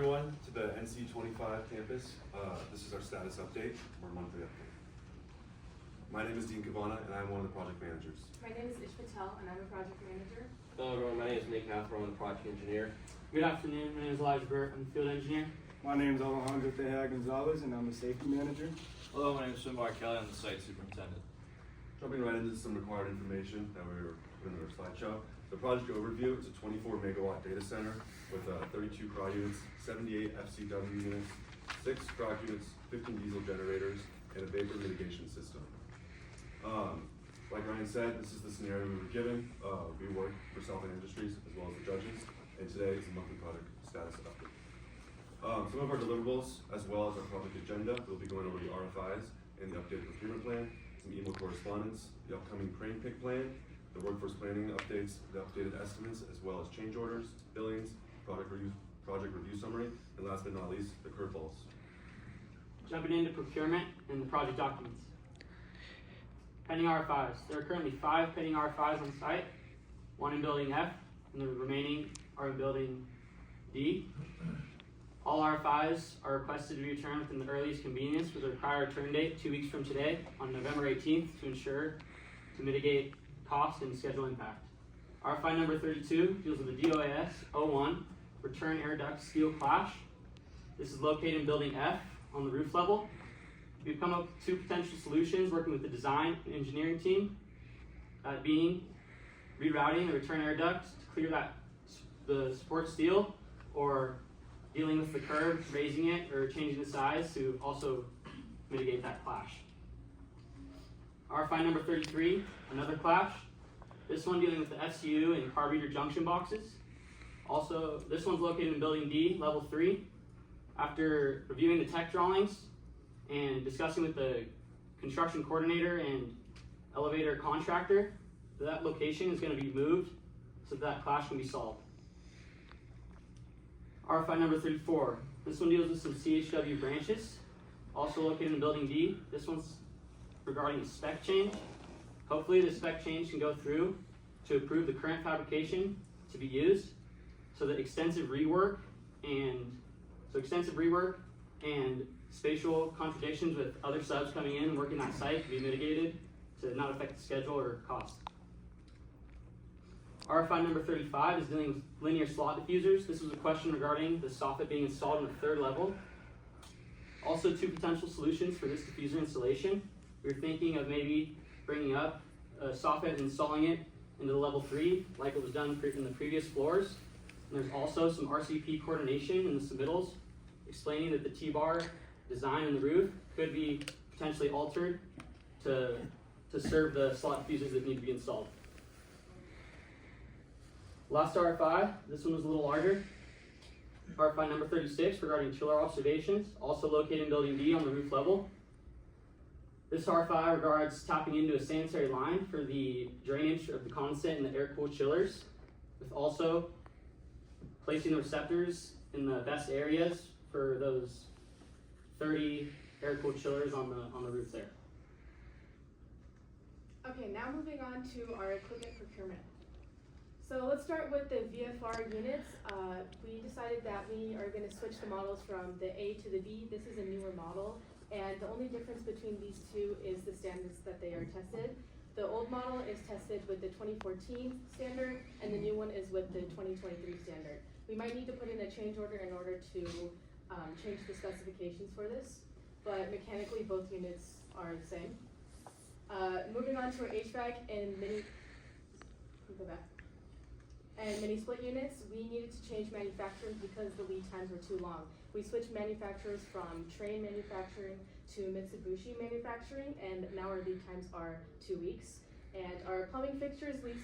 everyone to the NC25 campus. This is our status update, or monthly update. My name is Dean Kavana and I'm one of the project managers. My name is Ish Patel and I'm a project manager. Hello everyone, my name is Nick Hathaway, I'm the project engineer. Good afternoon, my name is Elijah Burt, I'm the field engineer. My name is Alejandro Tejada Gonzalez and I'm the safety manager. Hello, my name is Simbar Kelly, I'm the site superintendent. Jumping right into some required information that we were putting in our slideshow. The project overview is a 24 megawatt data center with 32 CRA units, 78 FCW units, 6 CROC units, 15 diesel generators, and a vapor mitigation system. Like Ryan said, this is the scenario we were given. We work for Southland Industries as well as the judges, and today is a monthly project status update. Some of our deliverables, as well as our project agenda, we'll be going over the RFIs and the updated procurement plan, some email correspondence, the upcoming crane pick plan, the workforce planning updates, the updated estimates, as well as change orders, billings, project review summary, and last but not least, the curveballs. Jumping into procurement and the project documents. Pending RFIs. There are currently 5 pending RFIs on site, 1 in building F, and the remaining are in building D. All RFIs are requested to be returned within the earliest convenience with a prior return date 2 weeks from today on November 18th to mitigate cost and schedule impact. RFI number 32 deals with the DOAS 01 return air duct steel clash. This is located in building F on the roof level. We've come up with 2 potential solutions working with the design and engineering team, that being rerouting the return air duct to clear the support steel, or dealing with the curb, raising it, or changing the size to also mitigate that clash. RFI number 33, another clash. This one dealing with the FCU and carburetor junction boxes. Also, this one's located in building D, level 3. After reviewing the tech drawings and discussing with the construction coordinator and elevator contractor, that location is going to be moved so that clash can be solved. RFI number 34. This one deals with some CHW branches, also located in building D. This one's regarding a spec change. Hopefully the spec change can go through to approve the current fabrication to be used, so that extensive rework and spatial contradictions with other subs coming in and working that site can be mitigated to not affect the schedule or cost. RFI number 35 is dealing with linear slot diffusers. This was a question regarding the soffit being installed on the 3rd level. Also 2 potential solutions for this diffuser installation. We were thinking of maybe bringing up a soffit and installing it into the level 3 like it was done in the previous floors. And there's also some RCP coordination in the submittals explaining that the T-bar design in the roof could be potentially altered to serve the slot diffusers that need to be installed. Last RFI, this one was a little larger. RFI number 36 regarding chiller observations, also located in building D on the roof level. This RFI regards tapping into a sanitary line for the drainage of the condensate in the air-cooled chillers, with also placing the receptors in the best areas for those 30 air-cooled chillers on the roof there. Okay, now moving on to our equipment procurement. So let's start with the VFR units. We decided that we are going to switch the models from the A to the B. This is a newer model, and the only difference between these 2 is the standards that they are tested. The old model is tested with the 2014 standard, and the new one is with the 2023 standard. We might need to put in a change order in order to change the specifications for this, but mechanically both units are the same. Moving on to our HVAC and mini split units, we needed to change manufacturers because the lead times were too long. We switched manufacturers from Train manufacturing to Mitsubishi manufacturing, and now our lead times are 2 weeks. And our plumbing fixtures lead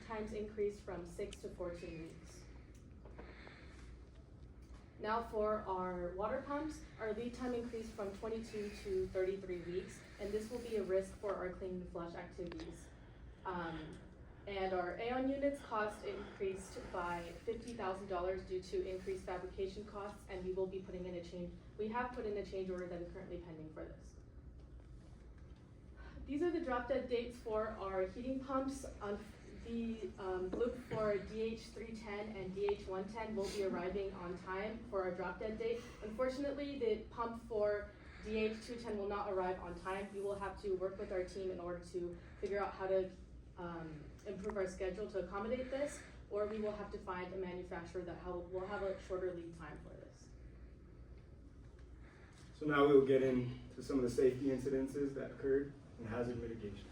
times increased from 6 to 14 weeks. Now for our water pumps, our lead time increased from 22 to 33 weeks, and this will be a risk for our clean and flush activities. And our AON units cost increased by $50,000 due to increased fabrication costs, and we have put in a change order that is currently pending for this. These are the drop dead dates for our heating pumps. the loop for DH310 and DH110 will be arriving on time for our drop dead date. Unfortunately, the pump for DH210 will not arrive on time. We will have to work with our team in order to figure out how to improve our schedule to accommodate this, or we will have to find a manufacturer that will have a shorter lead time for this. So now we'll get into some of the safety incidences that occurred and hazard mitigation.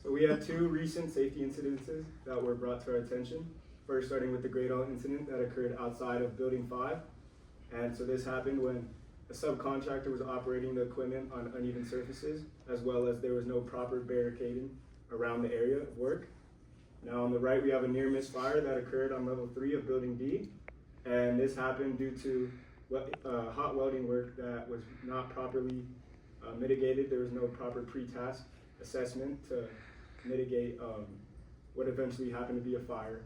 So we had 2 recent safety incidences that were brought to our attention. First, starting with the Great All incident that occurred outside of Building 5. And so this happened when a subcontractor was operating the equipment on uneven surfaces, as well as there was no proper barricading around the area of work. Now on the right, we have a near miss fire that occurred on level 3 of Building D. And this happened due to hot welding work that was not properly mitigated. There was no proper pre-task assessment to mitigate what eventually happened to be a fire.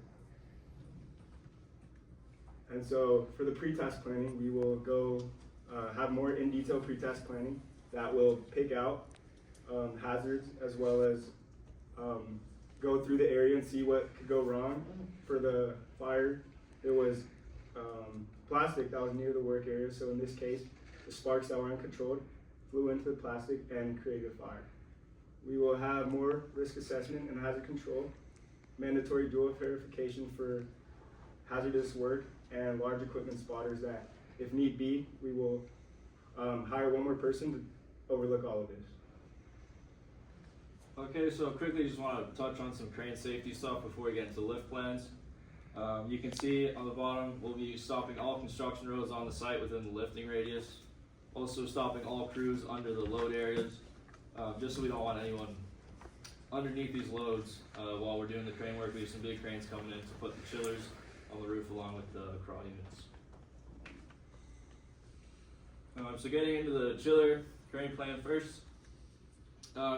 And so for the pre-task planning, we will go have more in-detail pre-task planning that will pick out hazards, as well as go through the area and see what could go wrong. For the fire, there was plastic that was near the work area, so in this case, the sparks that were uncontrolled flew into the plastic and created a fire. We will have more risk assessment and hazard control, mandatory dual verification for hazardous work, and large equipment spotters that, if need be, we will hire one more person to overlook all of this. Okay, so quickly just want to touch on some crane safety stuff before we get into lift plans. You can see on the bottom, we'll be stopping all construction roads on the site within the lifting radius. Also stopping all crews under the load areas, just so we don't want anyone underneath these loads while we're doing the crane work. We have some big cranes coming in to put the chillers on the roof along with the crawl units. So getting into the chiller crane plan first,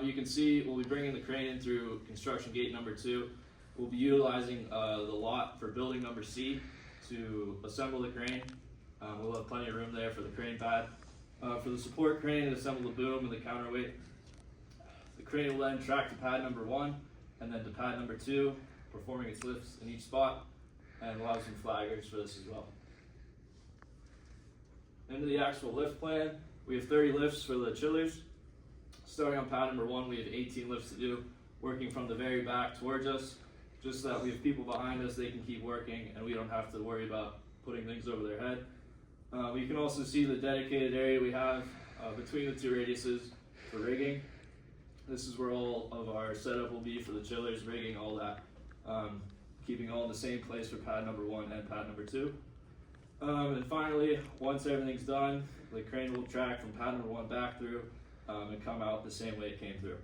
you can see we'll be bringing the crane in through construction gate number 2. We'll be utilizing the lot for building number C to assemble the crane. We'll have plenty of room there for the crane pad. For the support crane, and assemble the boom and the counterweight. The crane will then track to pad number 1 and then to pad number 2, performing its lifts in each spot, and we'll have some flaggers for this as well. Into the actual lift plan, we have 30 lifts for the chillers. Starting on pad number 1, we have 18 lifts to do, working from the very back towards us, just so that we have people behind us, they can keep working, and we don't have to worry about putting things over their head. You can also see the dedicated area we have between the 2 radiuses for rigging. This is where all of our setup will be for the chillers, rigging, all that. Keeping all in the same place for pad number 1 and pad number 2. And finally, once everything's done, the crane will track from pad number 1 back through and come out the same way it came through.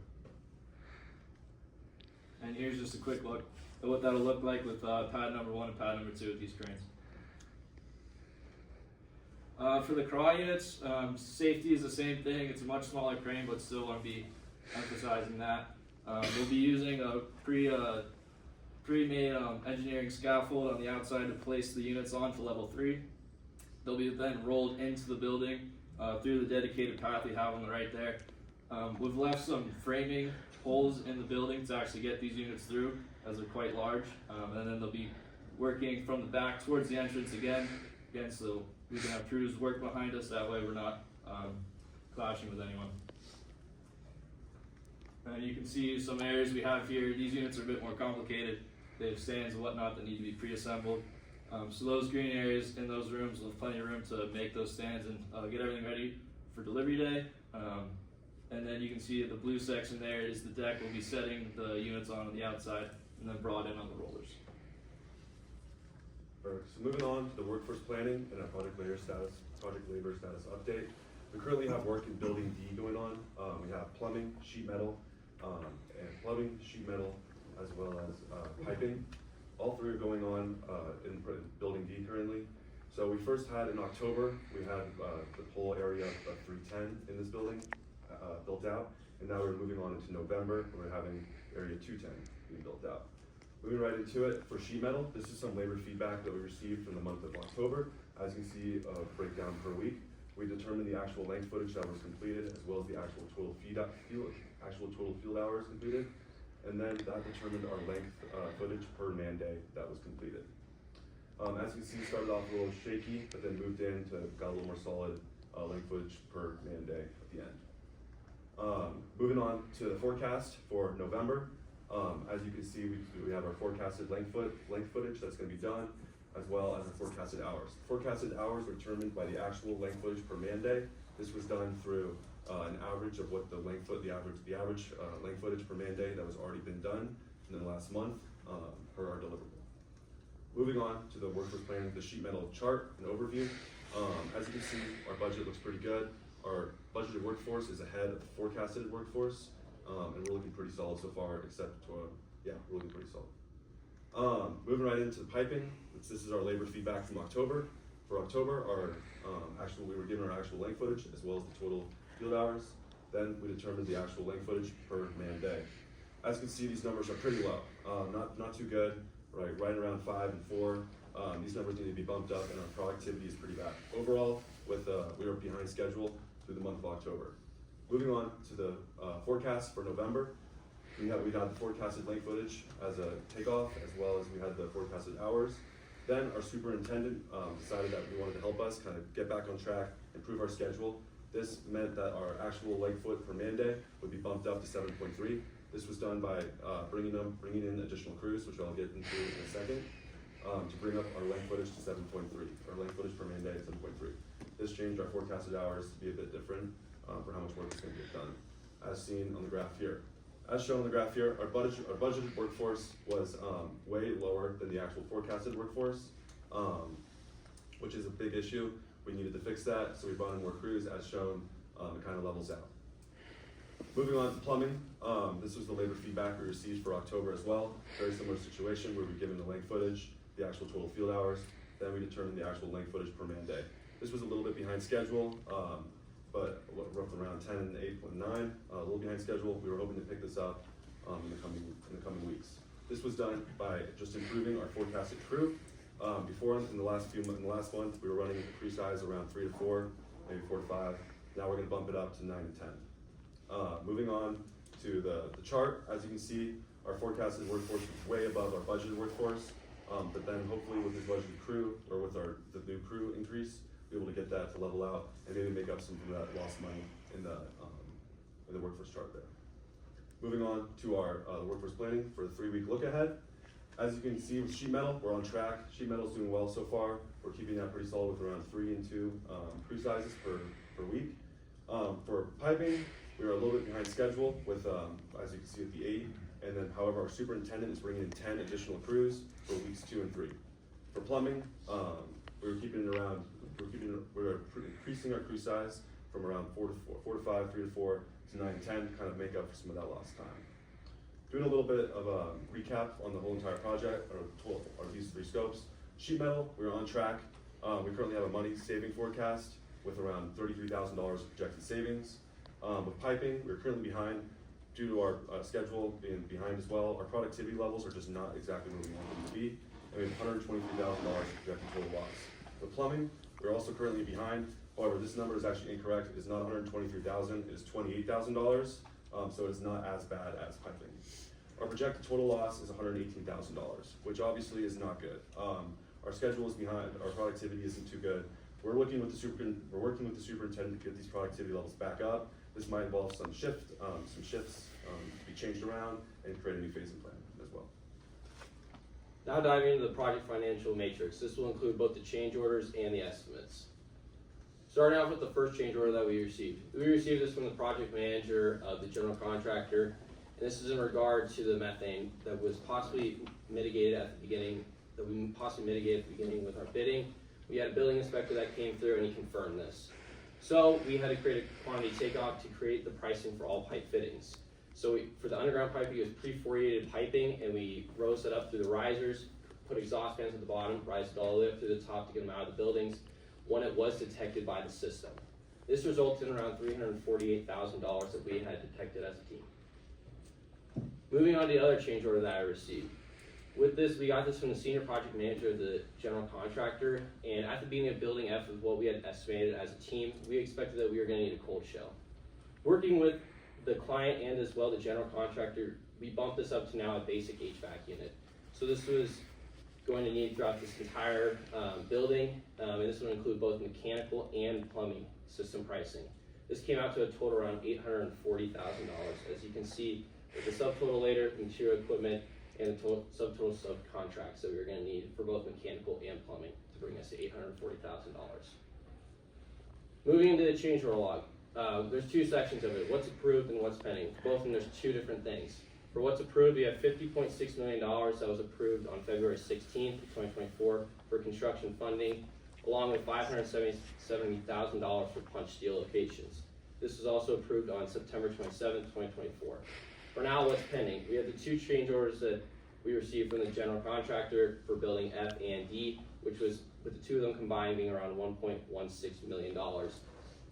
And here's just a quick look at what that'll look like with pad number 1 and pad number 2 with these cranes. For the crawl units, safety is the same thing. It's a much smaller crane, but still want to be emphasizing that. We'll be using a pre-made engineering scaffold on the outside to place the units on for level 3. They'll be then rolled into the building through the dedicated path we have on the right there. We've left some framing holes in the building to actually get these units through, as they're quite large, and then they'll be working from the back towards the entrance again, so we can have crews work behind us. That way we're not clashing with anyone. And you can see some areas we have here. These units are a bit more complicated. They have stands and whatnot that need to be pre-assembled. So those green areas in those rooms, we'll have plenty of room to make those stands and get everything ready for delivery day. And then you can see the blue section there is the deck we'll be setting the units on the outside and then brought in on the rollers. Alright, so moving on to the workforce planning and our project labor status update. We currently have work in building D going on. We have plumbing, sheet metal, as well as piping. All 3 are going on in building D currently. So we first had in October, we had the whole area of 310 in this building built out, and now we're moving on into November, and we're having area 210 being built out. Moving right into it, for sheet metal, this is some labor feedback that we received from the month of October. As you can see, a breakdown per week. We determined the actual length footage that was completed, as well as the actual total field hours completed. and then that determined our length footage per man day that was completed. As you can see, started off a little shaky, but then moved into, got a little more solid length footage per man day at the end. Moving on to the forecast for November. As you can see, we have our forecasted length footage that's going to be done, as well as our forecasted hours. Forecasted hours were determined by the actual length footage per man day. This was done through an average of what the average length footage per man day that was already been done in the last month per our deliverable. Moving on to the workforce planning, the sheet metal chart and overview. As you can see, our budget looks pretty good. Our budgeted workforce is ahead of the forecasted workforce, and we're looking pretty solid so far, except yeah, we're looking pretty solid. Moving right into the piping, this is our labor feedback from October. For October, we were given our actual length footage as well as the total field hours. Then we determined the actual length footage per man day. As you can see, these numbers are pretty low, not too good, right around 5 and 4. These numbers need to be bumped up, and our productivity is pretty bad. Overall, we were behind schedule through the month of October. Moving on to the forecast for November, we had the forecasted length footage as a takeoff, as well as we had the forecasted hours. Then our superintendent decided that we wanted to help us kind of get back on track, improve our schedule. This meant that our actual length foot per man day would be bumped up to 7.3. This was done by bringing in additional crews, which I'll get into in a second, to bring up our length footage to 7.3. Our length footage per man day is 7.3. This changed our forecasted hours to be a bit different for how much work is going to get done, as seen on the graph here. As shown on the graph here, our budgeted workforce was way lower than the actual forecasted workforce, which is a big issue. We needed to fix that, so we brought in more crews. As shown, it kind of levels out. Moving on to plumbing, this was the labor feedback we received for October as well. Very similar situation where we're given the length footage, the actual total field hours, then we determined the actual length footage per man day. This was a little bit behind schedule, but roughly around 10 and 8.9, a little behind schedule. We were hoping to pick this up in the coming weeks. This was done by just improving our forecasted crew. Before, in the last month, we were running a crew size around 3 to 4, maybe 4 to 5. Now we're going to bump it up to 9 to 10. Moving on to the chart, as you can see, our forecasted workforce was way above our budgeted workforce. But then hopefully with this budgeted crew, or with the new crew increase, be able to get that to level out and maybe make up some of that lost money in the workforce chart there. Moving on to our workforce planning for the 3-week look ahead. As you can see with sheet metal, we're on track. Sheet metal's doing well so far. We're keeping that pretty solid with around 3 and 2 crew sizes per week. For piping, we were a little bit behind schedule with, as you can see with the 8, and then however our superintendent is bringing in 10 additional crews for weeks 2 and 3. For plumbing, we were increasing our crew size from around 4 to 5, 3 to 4 to 9 to 10 to kind of make up for some of that lost time. Doing a little bit of a recap on the whole entire project, or these 3 scopes. Sheet metal, we're on track. We currently have a money saving forecast with around $33,000 of projected savings. With piping, we're currently behind due to our schedule being behind as well. Our productivity levels are just not exactly where we want them to be, and we have $123,000 of projected total loss. With plumbing, we're also currently behind. However, this number is actually incorrect. It's not $123,000, it is $28,000, so it's not as bad as piping. Our projected total loss is $118,000, which obviously is not good. Our schedule is behind, our productivity isn't too good. We're working with the superintendent to get these productivity levels back up. This might involve some shifts to be changed around and create a new phasing plan as well. Now diving into the project financial matrix. This will include both the change orders and the estimates. Starting off with the first change order that we received. We received this from the project manager of the general contractor, and this is in regard to the methane that was possibly mitigated at the beginning, with our bidding. We had a building inspector that came through and he confirmed this. So we had to create a quantity takeoff to create the pricing for all pipe fittings. So for the underground piping, it was pre-foliated piping, and we rose it up through the risers, put exhaust fans at the bottom, rised it all the way up to the top to get them out of the buildings when it was detected by the system. This resulted in around $348,000 that we had detected as a team. Moving on to the other change order that I received. With this, we got this from the senior project manager of the general contractor, and at the beginning of building F of what we had estimated as a team, we expected that we were going to need a cold shell. Working with the client and as well the general contractor, we bumped this up to now a basic HVAC unit. So this was going to need throughout this entire building, and this would include both mechanical and plumbing system pricing. This came out to a total around $840,000. As you can see, with the subtotal later, material equipment, and the subtotal subcontracts that we were going to need for both mechanical and plumbing to bring us to $840,000. Moving into the change order log, there's two sections of it: what's approved and what's pending. Both of them, there's two different things. For what's approved, we have $50.6 million that was approved on February 16th, 2024 for construction funding, along with $570,000 for punch steel locations. This was also approved on September 27th, 2024. For now, what's pending? We have the two change orders that we received from the general contractor for building F and D, which was, with the two of them combined, being around $1.16 million.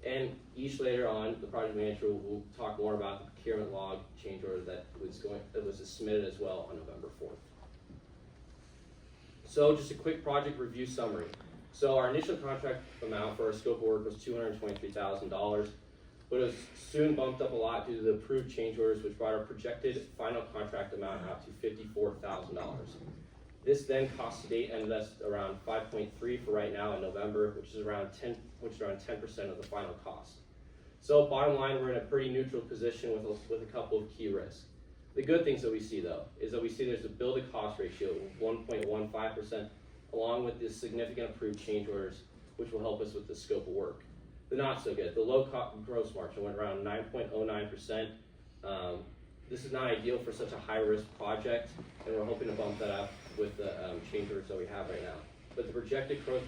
And each later on, the project manager will talk more about the procurement log change order that was submitted as well on November 4th. So just a quick project review summary. So our initial contract amount for our scope of work was $223,000, but it was soon bumped up a lot due to the approved change orders, which brought our projected final contract amount out to $54,000. This then cost to date ended us around 5.3 for right now in November, which is around 10% of the final cost. So bottom line, we're in a pretty neutral position with a couple of key risks. The good things that we see though is that we see there's a bill to cost ratio of 1.15%, along with this significant approved change orders, which will help us with the scope of work. The not so good, the low gross margin went around 9.09%. This is not ideal for such a high risk project, and we're hoping to bump that up with the change orders that we have right now. But the projected gross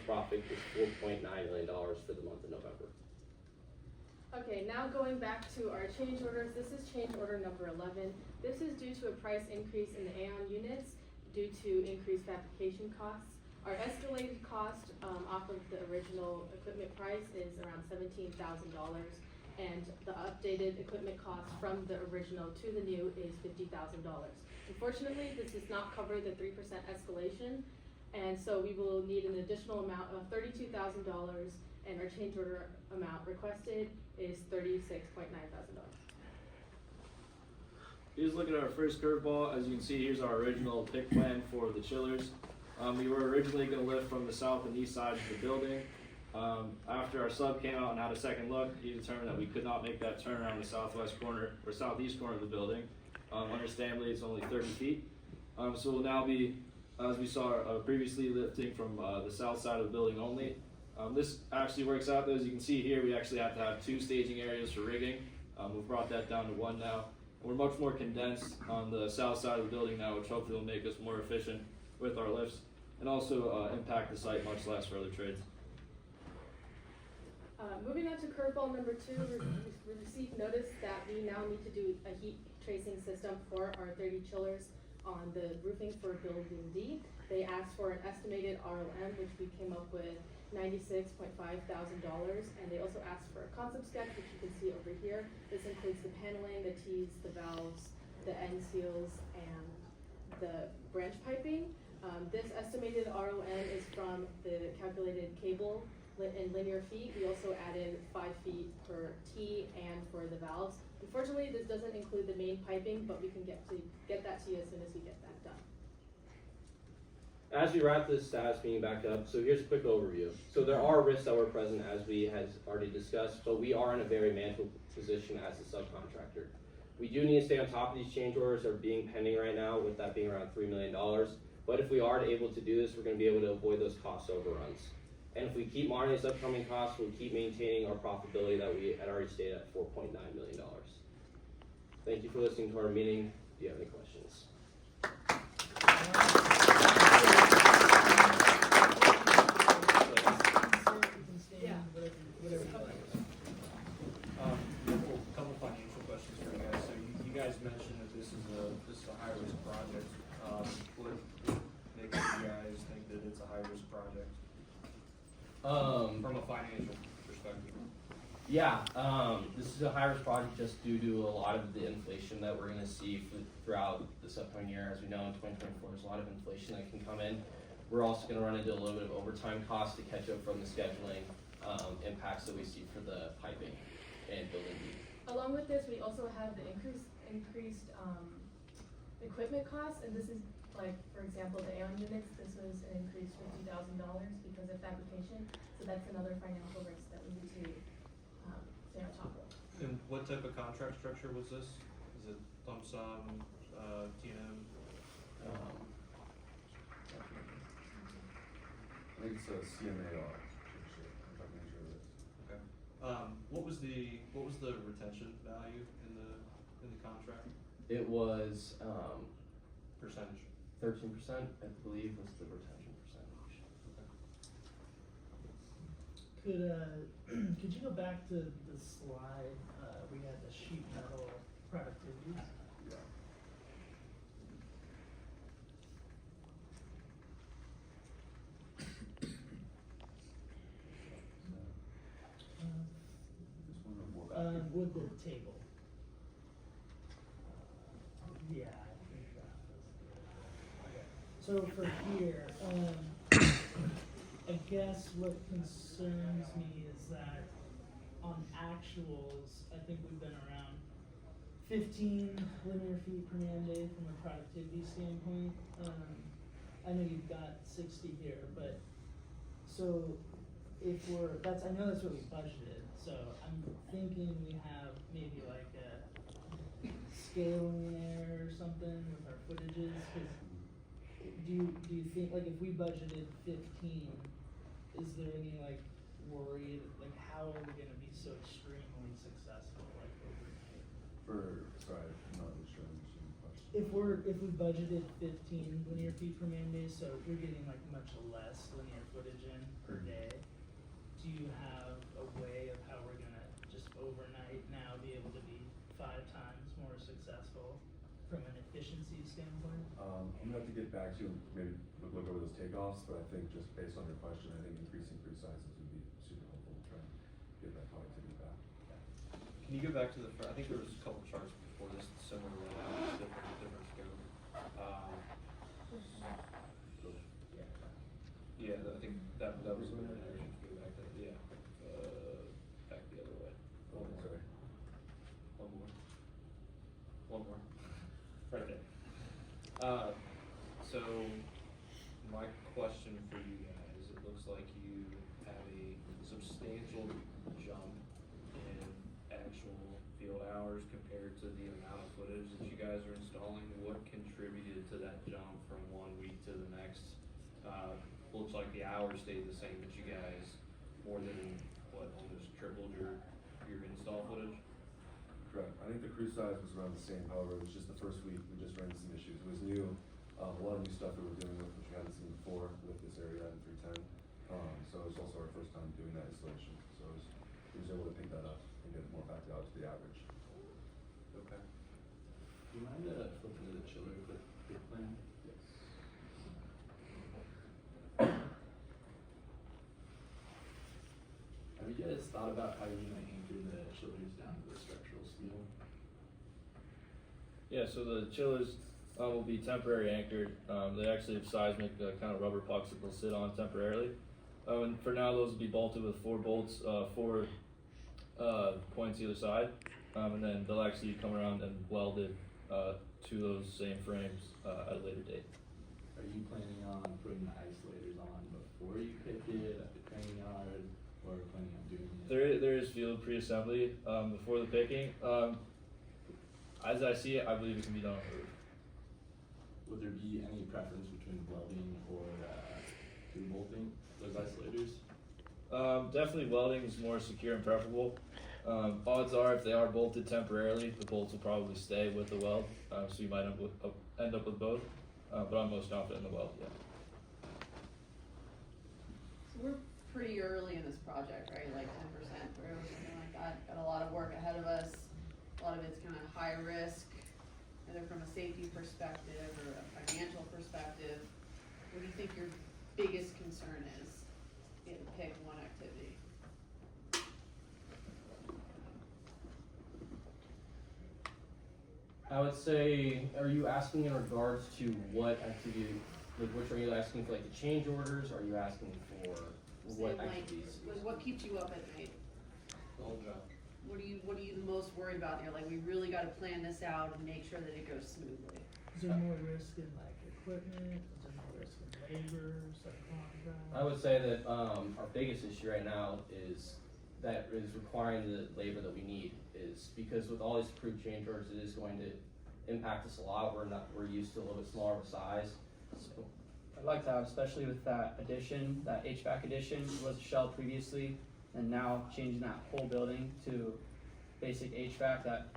profit is $4.9 million for the month of November. Okay, now going back to our change orders, this is change order number 11. This is due to a price increase in the AON units due to increased fabrication costs. Our escalated cost off of the original equipment price is around $17,000, and the updated equipment cost from the original to the new is $50,000. Unfortunately, this does not cover the 3% escalation, and so we will need an additional amount of $32,000, and our change order amount requested is $36,900. Here's looking at our first curveball. As you can see, here's our original pick plan for the chillers. We were originally going to lift from the south and east sides of the building. After our sub came out and had a second look, he determined that we could not make that turn around the southwest corner or southeast corner of the building. Understandably, it's only 30 feet. So we'll now be, as we saw previously, lifting from the south side of the building only. This actually works out though. As you can see here, we actually have to have 2 staging areas for rigging. We've brought that down to 1 now. We're much more condensed on the south side of the building now, which hopefully will make us more efficient with our lifts and also impact the site much less for other trades. Moving on to curveball number 2, we received notice that we now need to do a heat tracing system for our 30 chillers on the roofing for building D. They asked for an estimated ROM, which we came up with $96,500, and they also asked for a concept sketch, which you can see over here. This includes the paneling, the T's, the valves, the end seals, and the branch piping. This estimated ROM is from the calculated cable in linear feet. We also added 5 feet per T and for the valves. Unfortunately, this doesn't include the main piping, but we can get that to you as soon as we get that done. As we wrap this status meeting back up, so here's a quick overview. So there are risks that were present as we had already discussed, but we are in a very manageable position as a subcontractor. We do need to stay on top of these change orders that are being pending right now, with that being around $3 million. But if we are able to do this, we're going to be able to avoid those cost overruns. And if we keep monitoring these upcoming costs, we'll keep maintaining our profitability that we had already stated at $4.9 million. Thank you for listening to our meeting. Do you have any questions? A couple financial questions for you guys. So you guys mentioned that this is a high risk project. What makes you guys think that it's a high risk project from a financial perspective? Yeah, this is a high-risk project just due to a lot of the inflation that we're going to see throughout this upcoming year. As we know, in 2024, there's a lot of inflation that can come in. We're also going to run into a little bit of overtime costs to catch up from the scheduling impacts that we see for the piping and building. Along with this, we also have the increased equipment costs, and this is like, for example, the Aeon units, this was an increase $50,000 because of fabrication, so that's another financial risk that we need to, stay on top of. And what type of contract structure was this? Is it lump sum, T&M? I think it's a CMAR, contract manager of this. Okay. What was the retention value in the contract? It was, Percentage? 13%, I believe, was the retention percentage. Okay. Could you go back to the slide, we had the sheet metal productivities? Yeah. This one or more back? With the table. Yeah, I think that was good. Okay, so for here, I guess what concerns me is that on actuals, I think we've been around 15 linear feet per man day from a productivity standpoint. I know you've got 60 here, but so if we're, I know that's what we budgeted, so I'm thinking we have maybe like a scaling there or something with our footages, 'cause do you think, like, if we budgeted 15, is there any like worry, like how are we gonna be so extremely successful like overnight? Sorry, I'm not really sure I'm understanding the question. If we budgeted 15 linear feet per man day, so you're getting like much less linear footage in per day, do you have a way of how we're gonna just overnight now be able to be 5 times more successful from an efficiency standpoint? I'm gonna have to get back to you and maybe look over those takeoffs, but I think just based on your question, I think increasing crew sizes would be super helpful to try and get that productivity back. Can you go back to I think there was a couple charts before this similar layout, different scope. Yeah, I think that was a good idea. Go back to, yeah, back the other way. Oh, sorry. One more. Right there. So my question for you guys, it looks like you have a substantial jump in actual field hours compared to the amount of footage that you guys are installing. What contributed to that jump from one week to the next? Looks like the hours stayed the same, but you guys more than almost tripled your install footage. Correct. I think the crew size was around the same, however, it was just the first week, we just ran into some issues. It was new, a lot of new stuff that we're dealing with, which we hadn't seen before with this area in 310. So it was also our first time doing that installation. So we was able to pick that up and get it more back out to the average. Okay. Do you mind flipping to the chiller quick plan? Yes. Have you guys thought about how you're gonna anchor the chillers down to the structural steel? Yeah, so the chillers will be temporary anchored. They actually have seismic kind of rubber pucks that they'll sit on temporarily. And for now, those will be bolted with 4 bolts, 4 points either side. And then they'll actually come around and welded to those same frames at a later date. Are you planning on putting the isolators on before you pick it at the crane yard, or planning on doing it? There is field pre-assembly before the picking. As I see it, I believe it can be done on the roof. Would there be any preference between welding or through bolting those isolators? Definitely welding is more secure and preferable. Odds are, if they are bolted temporarily, the bolts will probably stay with the weld, so you might end up with both. But I'm most confident in the weld, yeah. So we're pretty early in this project, right? Like 10% through, something like that. Got a lot of work ahead of us. A lot of it's kind of high risk, either from a safety perspective or a financial perspective. What do you think your biggest concern is in pick one activity? I would say, are you asking in regards to what activity, like which are you asking for, like the change orders, or are you asking for what Say, activities? like what keeps you up at night? The whole job. What are you the most worried about? You're like, we really got to plan this out and make sure that it goes smoothly. Is there more risk in like equipment? Is there more risk in labor, subcontract? I would say that our biggest issue right now is requiring the labor that we need, is because with all these approved change orders, it is going to impact us a lot. We're used to a little bit smaller of a size. So I'd like to have, especially with that addition, that HVAC addition, it was a shell previously, and now changing that whole building to basic HVAC, that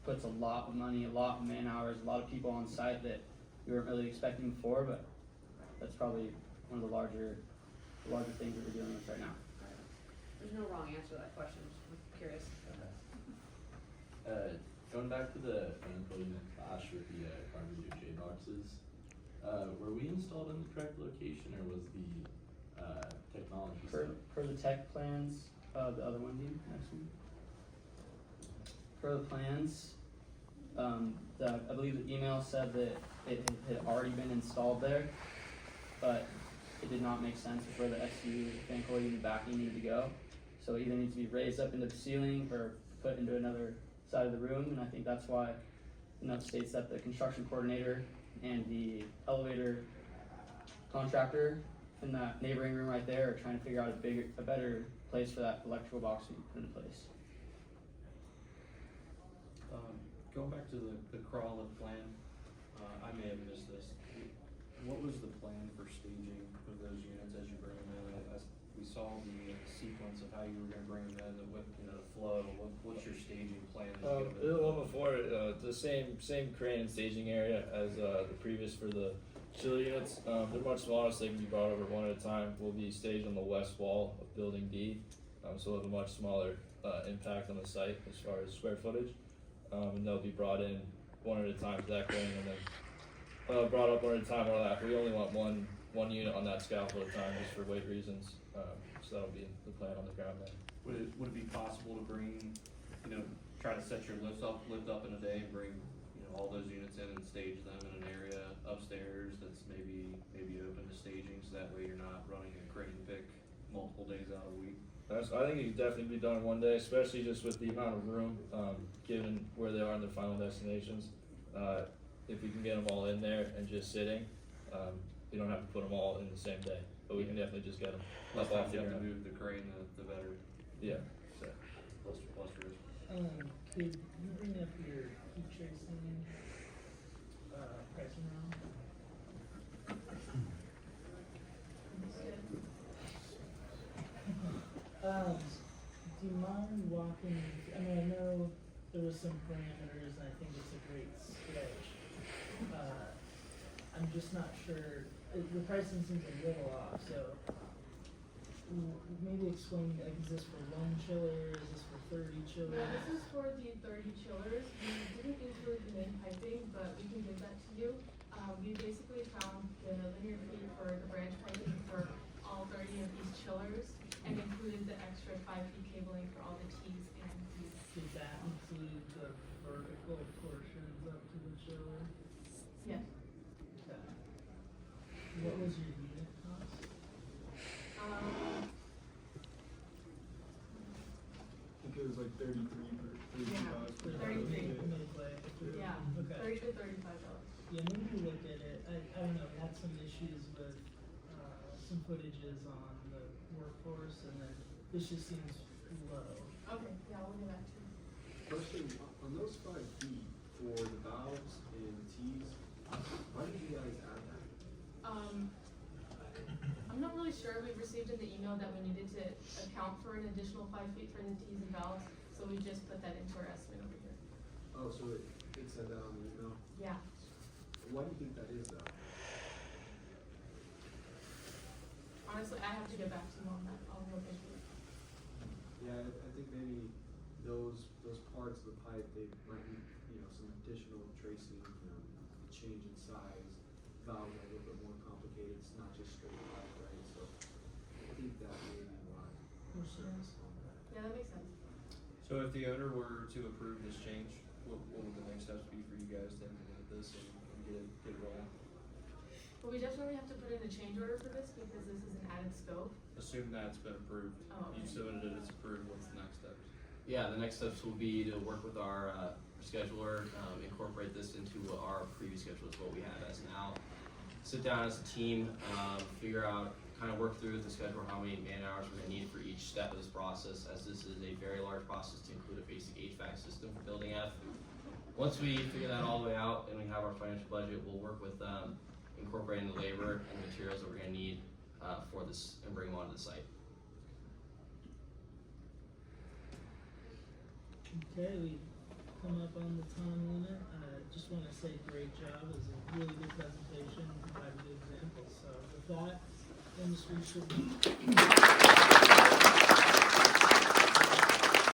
puts a lot of money, a lot of man hours, a lot of people on site that we weren't really expecting before, but that's probably one of the larger things that we're dealing with right now. There's no wrong answer to that question, just curious. Going back to the ankle unit clash with the carburetor J boxes, were we installed in the correct location, or was the technology Per the tech plans, the other one, Dean, next one. Per the plans, I believe the email said that it had already been installed there, but it did not make sense with where the SU fan coil unit backing needed to go. So it either needs to be raised up into the ceiling or put into another side of the room, and I think that's why the note states that the construction coordinator and the elevator contractor in that neighboring room right there are trying to figure out a better place for that electrical box to be put in place. Going back to the crawl-up plan, I may have missed this. What was the plan for staging of those units as you bring them in? We saw the sequence of how you were gonna bring them in, the flow. What's your staging plan? The one before, the same crane and staging area as the previous for the chiller units. They're much smaller, so they can be brought over one at a time. We'll be staged on the west wall of Building D, so we'll have a much smaller impact on the site as far as square footage. And they'll be brought in one at a time to that crane, and then brought up one at a time on that. We only want one unit on that scaffold at a time, just for weight reasons. So that'll be the plan on the ground then. Would it be possible to bring, try to set your lift up in a day and bring, all those units in and stage them in an area upstairs that's maybe open to staging, so that way you're not running a crane pick multiple days out of the week? I think it could definitely be done in one day, especially just with the amount of room, given where they are in their final destinations. If we can get them all in there and just sitting, we don't have to put them all in the same day, but we can definitely just get them Less up time off you the have to ground. move the crane, the better. Yeah. So. Plus risk. Could you bring up your heat tracing, pricing round? Do you mind walking, I know there was some parameters, and I think it's a great sketch. I'm just not sure, the pricing seems a little off, so maybe explain, like, is this for one chiller, is this for 30 chillers? No, this is for the 30 chillers. We didn't include the main piping, but we can give that to you. We basically found the linear feet for the branch piping for all 30 of these chillers and included the extra 5 feet cabling for all the T's and D's. Did that include the vertical portions up to the chiller? Yes. Okay. What was your unit cost? I think it was like 33 per Yeah, $32 per 33. Yeah. Yeah, Okay. $30 to $35. Yeah, maybe look at it. I don't know, we had some issues with, some footages on the workforce, and then this just seems low. Okay, yeah, we'll do that too. Question, on those 5 feet for the valves and T's, why did you guys add that? I'm not really sure. We received in the email that we needed to account for an additional 5 feet for the T's and valves, so we just put that into our estimate over here. Oh, so it said that on the email? Yeah. Why do you think that is though? Honestly, I have to get back to you on that. I'll look into it. Yeah, I think maybe those parts of the pipe, they might need, some additional tracing, change in size, valves are a little bit more complicated, it's not just straight pipe, right? So I think that may be why. Makes sense. Yeah, that makes sense. So if the owner were to approve this change, what would the next steps be for you guys to implement this and get it rolling? Well, we definitely have to put in a change order for this because this is an added scope. Assume that's been approved. Oh, okay. You've submitted it, it's approved, what's the next steps? Yeah, the next steps will be to work with our scheduler, incorporate this into what our previous schedule is, what we have as now. Sit down as a team, figure out, kind of work through the schedule, how many man hours we're gonna need for each step of this process, as this is a very large process to include a basic HVAC system for building F. Once we figure that all the way out and we have our financial budget, we'll work with incorporating the labor and the materials that we're gonna need for this and bring them onto the site. Okay, we come up on the time limit. Just want to say great job. It was a really good presentation, provided good examples. So with that, industry should be.